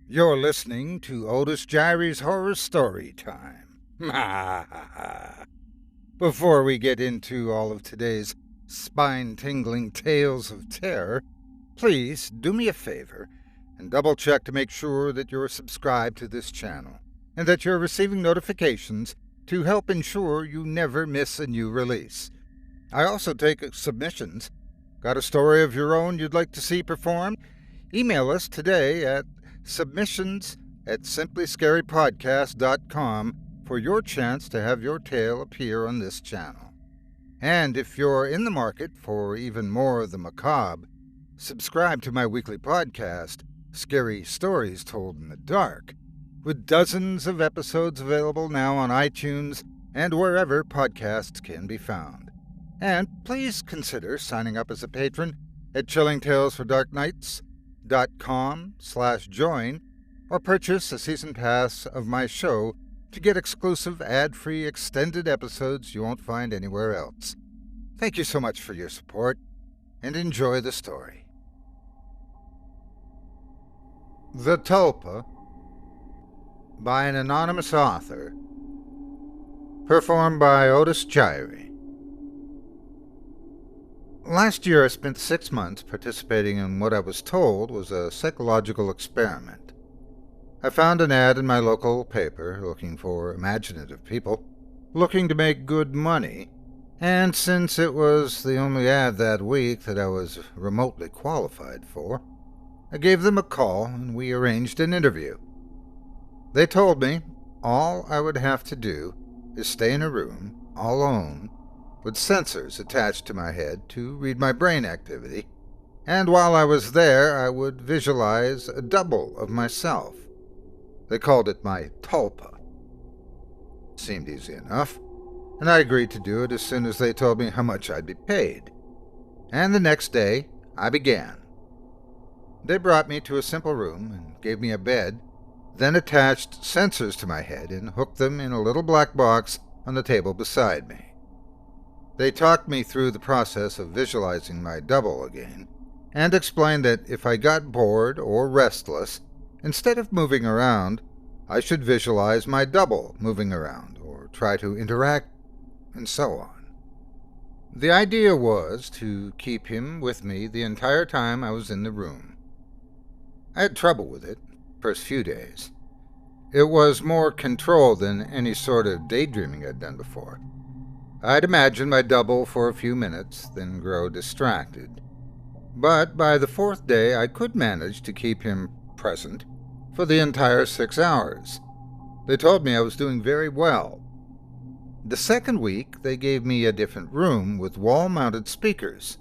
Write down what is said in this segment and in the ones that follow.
You're listening to Otis Jiry's Horror Storytime. Before we get into all of today's spine-tingling tales of terror, please do me a favor and double-check to make sure that you're subscribed to this channel and that you're receiving notifications to help ensure you never miss a new release. I also take submissions. Got a story of your own you'd like to see performed? Email us today at submissions@simplyscarypodcast.com for your chance to have your tale appear on this channel. And if you're in the market for even more of the macabre, subscribe to my weekly podcast, Scary Stories Told in the Dark, with dozens of episodes available now on iTunes and wherever podcasts can be found. And please consider signing up as a patron at chillingtalesfordarknights.com/join or purchase a season pass of my show to get exclusive ad-free extended episodes you won't find anywhere else. Thank you so much for your support, and enjoy the story. The Tulpa, by an anonymous author, performed by Otis Jiry. Last year I spent 6 months participating in what I was told was a psychological experiment. I found an ad in my local paper looking for imaginative people, looking to make good money, and since it was the only ad that week that I was remotely qualified for, I gave them a call and we arranged an interview. They told me all I would have to do is stay in a room, all alone, with sensors attached to my head to read my brain activity, and while I was there I would visualize a double of myself. They called it my Tulpa. Seemed easy enough, and I agreed to do it as soon as they told me how much I'd be paid. And the next day I began. They brought me to a simple room and gave me a bed, then attached sensors to my head and hooked them in a little black box on the table beside me. They talked me through the process of visualizing my double again, and explained that if I got bored or restless, instead of moving around, I should visualize my double moving around or try to interact, and so on. The idea was to keep him with me the entire time I was in the room. I had trouble with it first few days. It was more control than any sort of daydreaming I'd done before. I'd imagine my double for a few minutes, then grow distracted. But by the 4th day, I could manage to keep him present for the entire 6 hours. They told me I was doing very well. The second week, they gave me a different room with wall-mounted speakers.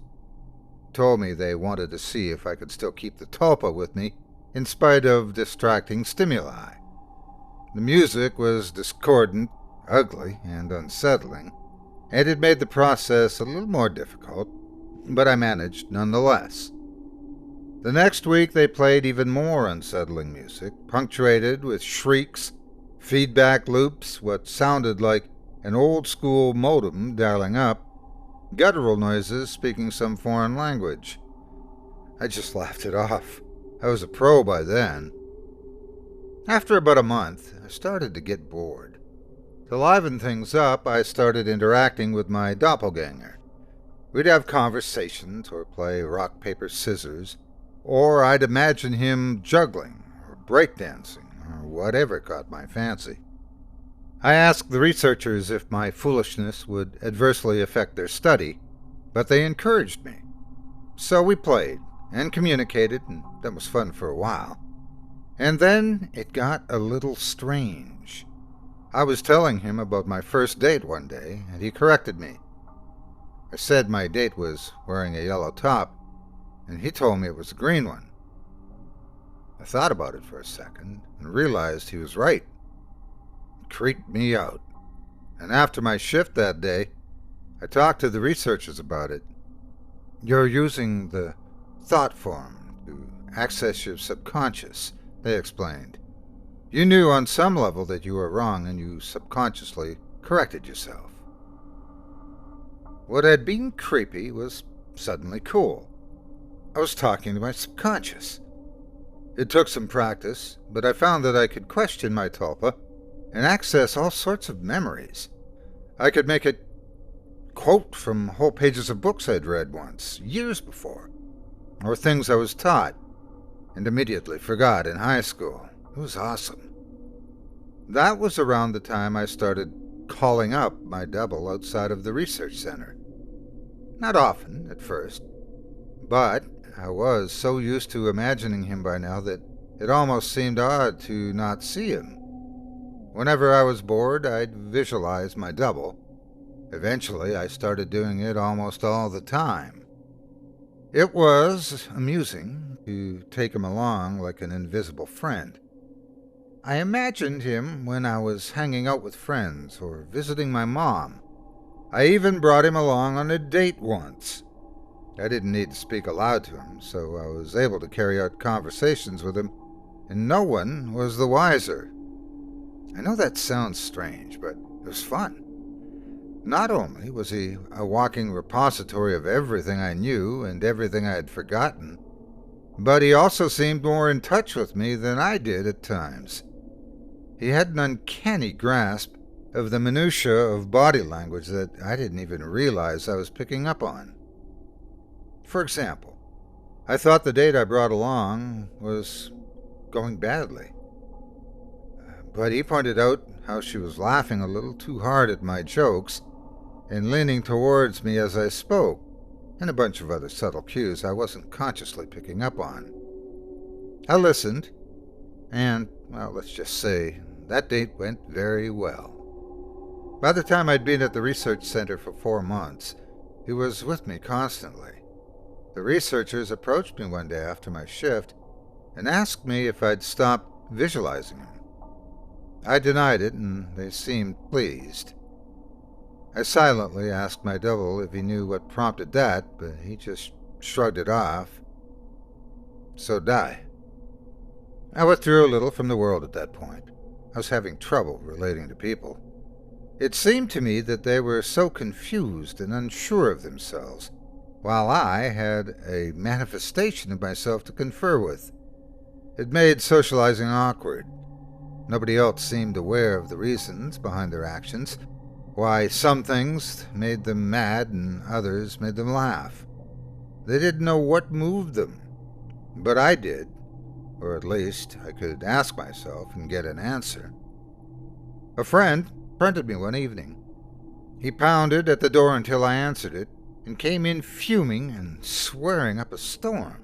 Told me they wanted to see if I could still keep the Tulpa with me in spite of distracting stimuli. The music was discordant, ugly, and unsettling, and it made the process a little more difficult, but I managed nonetheless. The next week they played even more unsettling music, punctuated with shrieks, feedback loops, what sounded like an old-school modem dialing up, guttural noises speaking some foreign language. I just laughed it off. I was a pro by then. After about a month, I started to get bored. To liven things up, I started interacting with my doppelganger. We'd have conversations or play rock, paper, scissors, or I'd imagine him juggling or breakdancing or whatever caught my fancy. I asked the researchers if my foolishness would adversely affect their study, but they encouraged me. So we played and communicated, and that was fun for a while. And then it got a little strange. I was telling him about my first date one day, and he corrected me. I said my date was wearing a yellow top, and he told me it was a green one. I thought about it for a second and realized he was right. It creeped me out, and after my shift that day, I talked to the researchers about it. You're using the thought form to access your subconscious, they explained. You knew on some level that you were wrong, and you subconsciously corrected yourself. What had been creepy was suddenly cool. I was talking to my subconscious. It took some practice, but I found that I could question my Tulpa and access all sorts of memories. I could make it quote from whole pages of books I'd read once, years before, or things I was taught and immediately forgot in high school. It was awesome. That was around the time I started calling up my double outside of the research center. Not often at first, but I was so used to imagining him by now that it almost seemed odd to not see him. Whenever I was bored, I'd visualize my double. Eventually, I started doing it almost all the time. It was amusing to take him along like an invisible friend. I imagined him when I was hanging out with friends or visiting my mom. I even brought him along on a date once. I didn't need to speak aloud to him, so I was able to carry out conversations with him, and no one was the wiser. I know that sounds strange, but it was fun. Not only was he a walking repository of everything I knew and everything I had forgotten, but he also seemed more in touch with me than I did at times. He had an uncanny grasp of the minutiae of body language that I didn't even realize I was picking up on. For example, I thought the date I brought along was going badly. But he pointed out how she was laughing a little too hard at my jokes and leaning towards me as I spoke, and a bunch of other subtle cues I wasn't consciously picking up on. I listened, and, well, let's just say, that date went very well. By the time I'd been at the research center for 4 months, he was with me constantly. The researchers approached me one day after my shift and asked me if I'd stop visualizing him. I denied it, and they seemed pleased. I silently asked my double if he knew what prompted that, but he just shrugged it off. So did I. I withdrew a little from the world at that point. I was having trouble relating to people. It seemed to me that they were so confused and unsure of themselves, while I had a manifestation of myself to confer with. It made socializing awkward. Nobody else seemed aware of the reasons behind their actions, why some things made them mad and others made them laugh. They didn't know what moved them, but I did, or at least I could ask myself and get an answer. A friend confronted me one evening. He pounded at the door until I answered it, and came in fuming and swearing up a storm.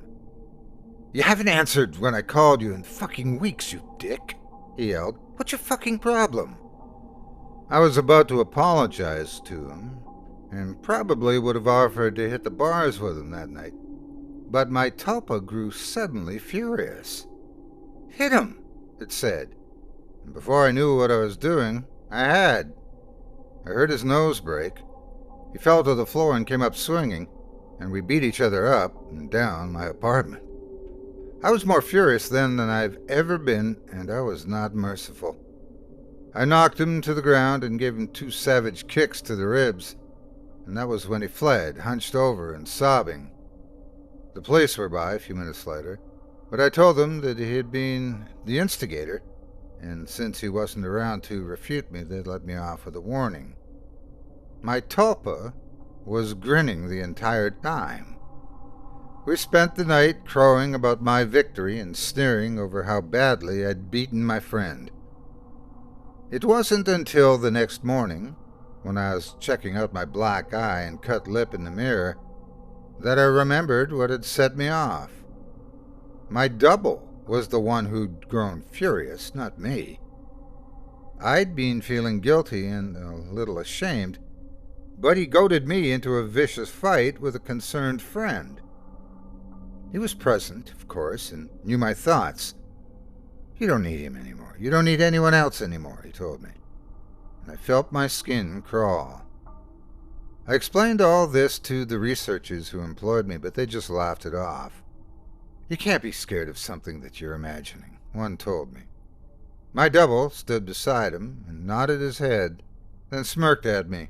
"You haven't answered when I called you in fucking weeks, you dick," he yelled. "What's your fucking problem?" I was about to apologize to him, and probably would have offered to hit the bars with him that night. But my Tulpa grew suddenly furious. "Hit him," it said. And before I knew what I was doing, I had. I heard his nose break. He fell to the floor and came up swinging, and we beat each other up and down my apartment. I was more furious then than I've ever been, and I was not merciful. I knocked him to the ground and gave him 2 savage kicks to the ribs, and that was when he fled, hunched over and sobbing. The police were by a few minutes later, but I told them that he had been the instigator, and since he wasn't around to refute me, they'd let me off with a warning. My Tulpa was grinning the entire time. We spent the night crowing about my victory and sneering over how badly I'd beaten my friend. It wasn't until the next morning, when I was checking out my black eye and cut lip in the mirror, that I remembered what had set me off. My double was the one who'd grown furious, not me. I'd been feeling guilty and a little ashamed, but he goaded me into a vicious fight with a concerned friend. He was present, of course, and knew my thoughts. "You don't need him anymore. You don't need anyone else anymore," he told me. And I felt my skin crawl. I explained all this to the researchers who employed me, but they just laughed it off. "You can't be scared of something that you're imagining," one told me. My double stood beside him and nodded his head, then smirked at me.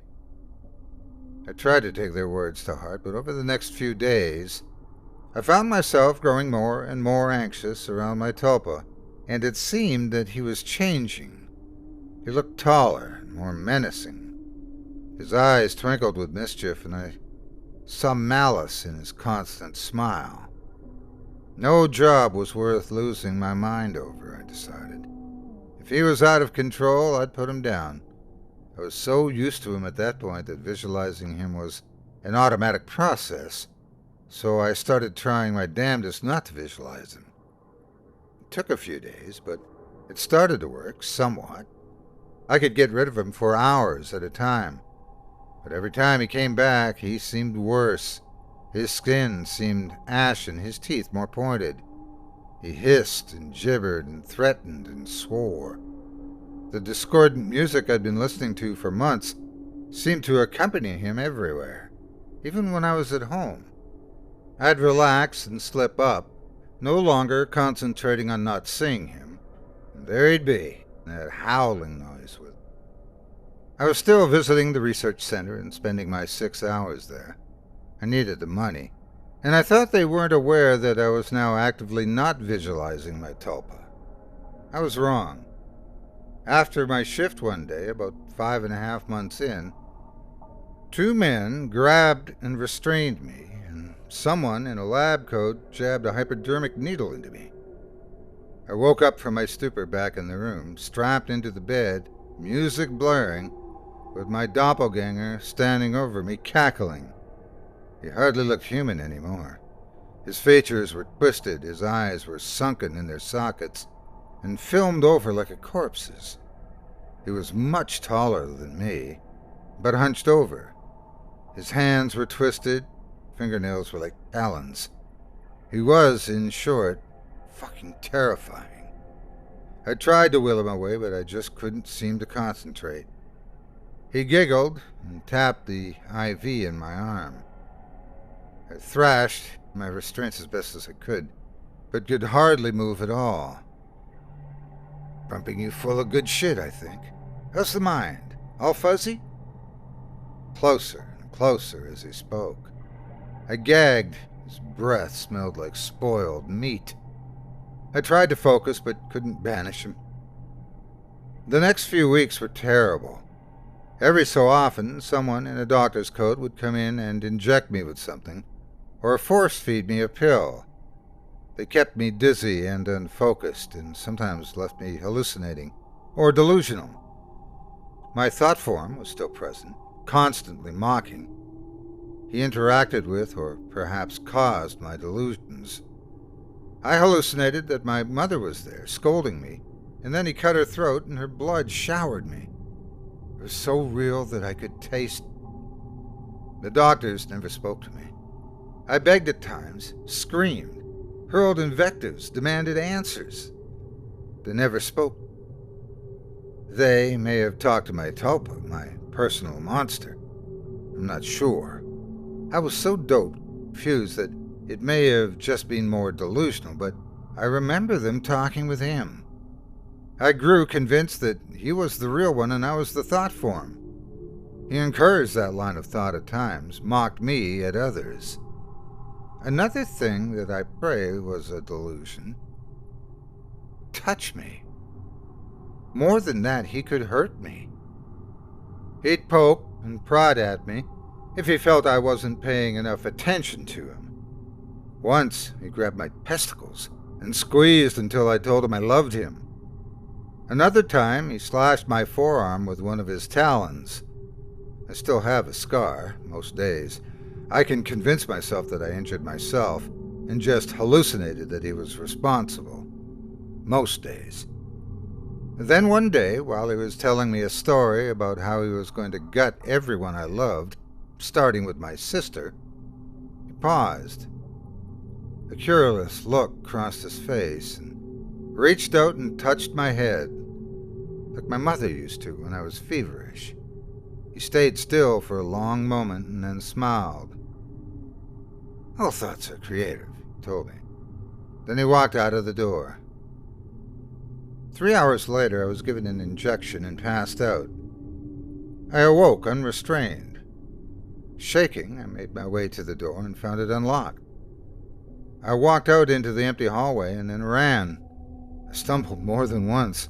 I tried to take their words to heart, but over the next few days, I found myself growing more and more anxious around my Tulpa, and it seemed that he was changing. He looked taller and more menacing. His eyes twinkled with mischief, and I saw malice in his constant smile. No job was worth losing my mind over, I decided. If he was out of control, I'd put him down. I was so used to him at that point that visualizing him was an automatic process, so I started trying my damnedest not to visualize him. It took a few days, but it started to work somewhat. I could get rid of him for hours at a time, but every time he came back, he seemed worse. His skin seemed ashen, his teeth more pointed. He hissed and gibbered and threatened and swore. The discordant music I'd been listening to for months seemed to accompany him everywhere, even when I was at home. I'd relax and slip up, no longer concentrating on not seeing him, and there he'd be, that howling noise with. I was still visiting the research center and spending my 6 hours there. I needed the money, and I thought they weren't aware that I was now actively not visualizing my Tulpa. I was wrong. After my shift one day, about 5.5 months in, 2 men grabbed and restrained me, and someone in a lab coat jabbed a hypodermic needle into me. I woke up from my stupor back in the room, strapped into the bed, music blaring, with my doppelganger standing over me, cackling. He hardly looked human anymore. His features were twisted, his eyes were sunken in their sockets, and filmed over like a corpse's. He was much taller than me, but hunched over. His hands were twisted, fingernails were like talons. He was, in short, fucking terrifying. I tried to will him away, but I just couldn't seem to concentrate. He giggled and tapped the IV in my arm. I thrashed my restraints as best as I could, but could hardly move at all. Pumping you full of good shit, I think. How's the mind? All fuzzy? Closer and closer as he spoke. I gagged. His breath smelled like spoiled meat. I tried to focus, but couldn't banish him. The next few weeks were terrible. Every so often, someone in a doctor's coat would come in and inject me with something, or force-feed me a pill. They kept me dizzy and unfocused, and sometimes left me hallucinating or delusional. My thought form was still present, constantly mocking. He interacted with, or perhaps caused, my delusions. I hallucinated that my mother was there, scolding me, and then he cut her throat and her blood showered me. It was so real that I could taste. The doctors never spoke to me. I begged at times, screamed, hurled invectives, demanded answers. They never spoke. They may have talked to my Tulpa, my personal monster. I'm not sure. I was so doped, confused, that it may have just been more delusional, but I remember them talking with him. I grew convinced that he was the real one and I was the thought form. He encouraged that line of thought at times, mocked me at others. Another thing that I pray was a delusion. Touch me. More than that, he could hurt me. He'd poke and prod at me if he felt I wasn't paying enough attention to him. Once, he grabbed my testicles and squeezed until I told him I loved him. Another time, he slashed my forearm with one of his talons. I still have a scar, most days. I can convince myself that I injured myself and just hallucinated that he was responsible. Most days. Then one day, while he was telling me a story about how he was going to gut everyone I loved, starting with my sister, he paused. A curious look crossed his face and reached out and touched my head, like my mother used to when I was feverish. He stayed still for a long moment and then smiled. All thoughts are creative, he told me. Then he walked out of the door. 3 hours later, I was given an injection and passed out. I awoke unrestrained. Shaking, I made my way to the door and found it unlocked. I walked out into the empty hallway and then ran. I stumbled more than once,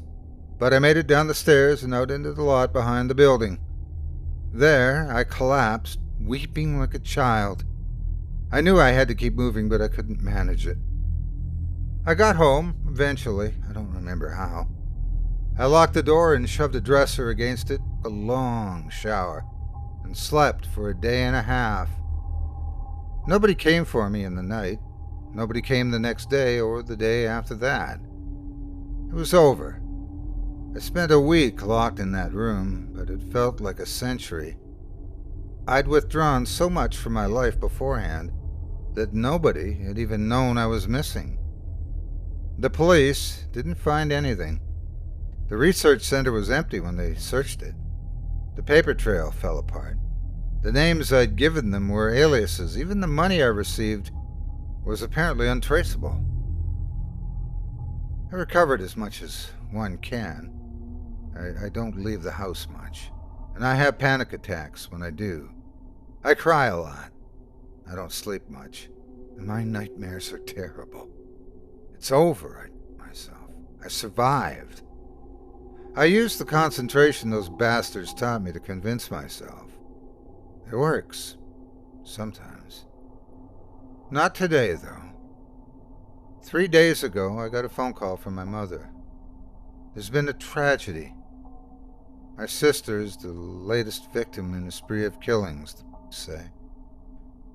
but I made it down the stairs and out into the lot behind the building. There, I collapsed, weeping like a child. I knew I had to keep moving, but I couldn't manage it. I got home, eventually. I don't remember how. I locked the door and shoved a dresser against it, a long shower, and slept for a day and a half. Nobody came for me in the night. Nobody came the next day or the day after that. It was over. I spent a week locked in that room, but it felt like a century. I'd withdrawn so much from my life beforehand that nobody had even known I was missing. The police didn't find anything. The research center was empty when they searched it. The paper trail fell apart. The names I'd given them were aliases. Even the money I received was apparently untraceable. I recovered as much as one can. I don't leave the house much, and I have panic attacks when I do. I cry a lot. I don't sleep much, and my nightmares are terrible. It's over, I tell myself. I survived. I used the concentration those bastards taught me to convince myself. It works. Sometimes. Not today, though. 3 days ago, I got a phone call from my mother. There's been a tragedy. My sister is the latest victim in a spree of killings, the police say.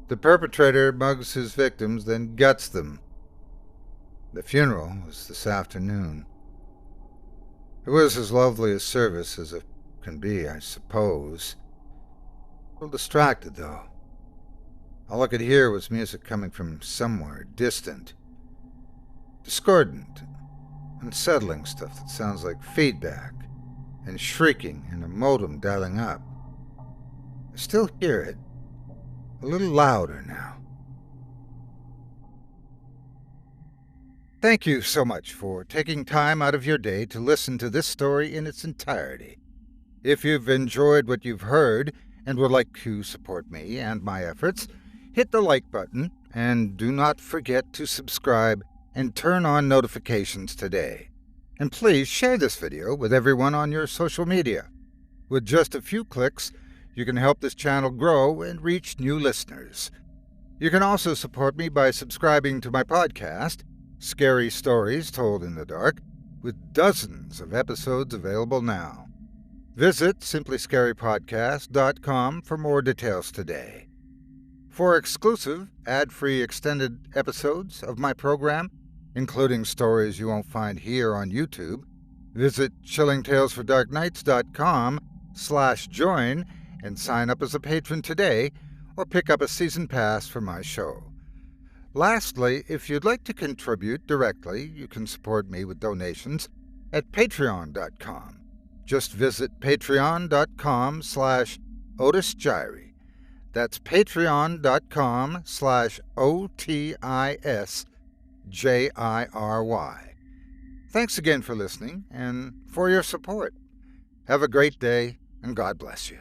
The perpetrator mugs his victims, then guts them. The funeral was this afternoon. It was as lovely a service as it can be, I suppose. A little distracted, though. All I could hear was music coming from somewhere distant. Discordant, unsettling stuff that sounds like feedback, and shrieking and a modem dialing up. I still hear it, a little louder now. Thank you so much for taking time out of your day to listen to this story in its entirety. If you've enjoyed what you've heard and would like to support me and my efforts, hit the like button and do not forget to subscribe and turn on notifications today. And please share this video with everyone on your social media. With just a few clicks, you can help this channel grow and reach new listeners. You can also support me by subscribing to my podcast, Scary Stories Told in the Dark, with dozens of episodes available now. Visit simplyscarypodcast.com for more details today. For exclusive, ad-free extended episodes of my program, including stories you won't find here on YouTube, visit chillingtalesfordarknights.com/join and sign up as a patron today, or pick up a season pass for my show. Lastly, if you'd like to contribute directly, you can support me with donations at patreon.com. Just visit patreon.com/Otis Jiry. That's patreon.com/OTISJIRY. Thanks again for listening and for your support. Have a great day, and God bless you.